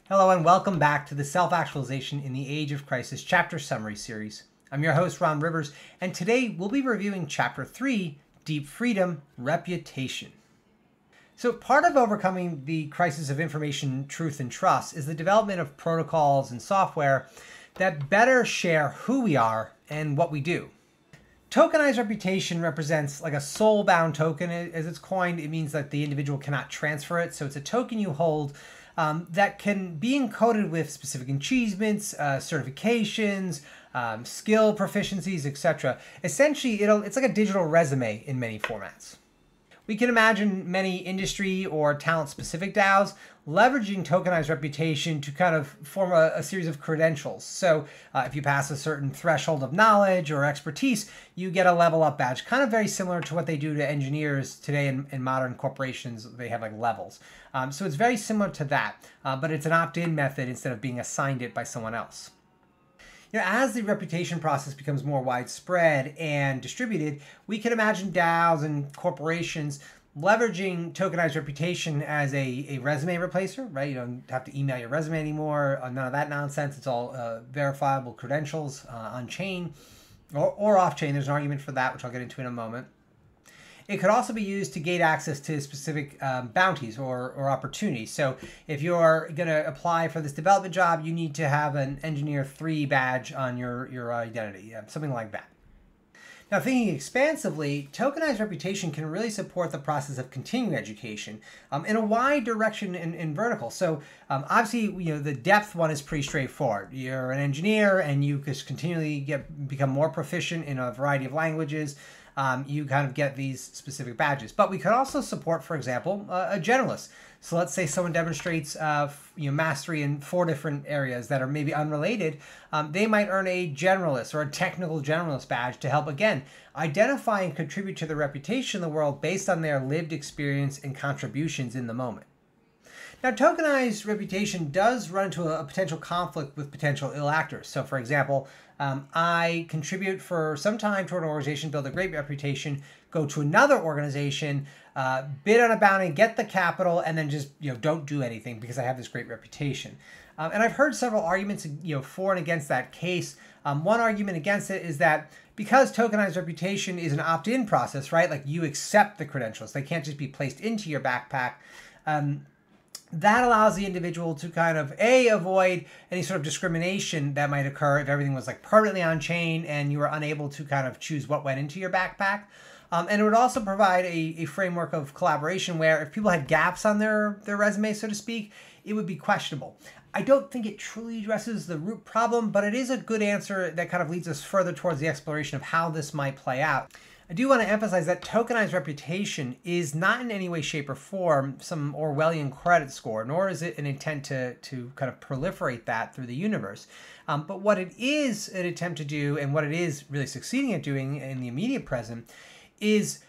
Hello and welcome back to the Self-Actualization in the Age of Crisis Chapter Summary Series. I'm your host, Ron Rivers, and today we'll be reviewing Chapter 3, Deep Freedom, Reputation. So part of overcoming the crisis of information, truth, and trust is the development of protocols and software that better share who we are and what we do. Tokenized reputation represents like a soul-bound token. As it's coined, it means that the individual cannot transfer it. So it's a token you hold that can be encoded with specific achievements, certifications, skill proficiencies, etc. Essentially, it's like a digital resume in many formats. We can imagine many industry or talent-specific DAOs leveraging tokenized reputation to kind of form a series of credentials. So if you pass a certain threshold of knowledge or expertise, you get a level up badge, kind of very similar to what they do to engineers today in modern corporations. They have like levels. So it's very similar to that, but it's an opt-in method instead of being assigned it by someone else. As the reputation process becomes more widespread and distributed, we can imagine DAOs and corporations leveraging tokenized reputation as a resume replacer, right? You don't have to email your resume anymore, none of that nonsense. It's all verifiable credentials on-chain or off-chain. There's an argument for that, which I'll get into in a moment. It could also be used to gate access to specific bounties or opportunities. So if you're going to apply for this development job, you need to have an Engineer 3 badge on your identity, something like that. Now, thinking expansively, tokenized reputation can really support the process of continuing education in a wide direction in vertical. So obviously, the depth one is pretty straightforward. You're an engineer and you just continually become more proficient in a variety of languages. You kind of get these specific badges. But we could also support, for example, a generalist. So let's say someone demonstrates mastery in 4 different areas that are maybe unrelated. They might earn a generalist or a technical generalist badge to help, again, identify and contribute to the reputation of the world based on their lived experience and contributions in the moment. Now, tokenized reputation does run into a potential conflict with potential ill actors. So, for example, I contribute for some time to an organization, build a great reputation, go to another organization, bid on a bounty, get the capital, and then just don't do anything because I have this great reputation. And I've heard several arguments for and against that case. One argument against it is that because tokenized reputation is an opt-in process, right? Like you accept the credentials, they can't just be placed into your backpack. That allows the individual to kind of avoid any sort of discrimination that might occur if everything was like permanently on chain and you were unable to kind of choose what went into your backpack. And it would also provide a framework of collaboration where if people had gaps on their resume, so to speak, it would be questionable. I don't think it truly addresses the root problem, but it is a good answer that kind of leads us further towards the exploration of how this might play out. I do want to emphasize that tokenized reputation is not in any way, shape, or form some Orwellian credit score, nor is it an intent to kind of proliferate that through the universe. But what it is an attempt to do, and what it is really succeeding at doing in the immediate present, is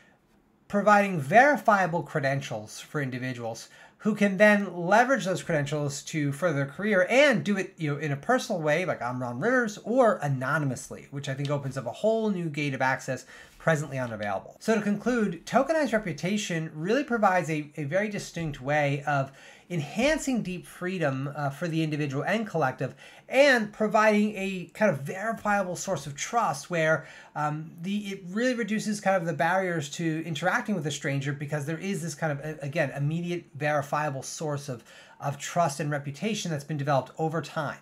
providing verifiable credentials for individuals who can then leverage those credentials to further their career and do it in a personal way, like I'm Ron Rivers, or anonymously, which I think opens up a whole new gate of access presently unavailable. So to conclude, tokenized reputation really provides a very distinct way of enhancing deep freedom for the individual and collective, and providing a kind of verifiable source of trust where it really reduces kind of the barriers to interacting with a stranger, because there is this kind of, again, immediate verifiable source of trust and reputation that's been developed over time.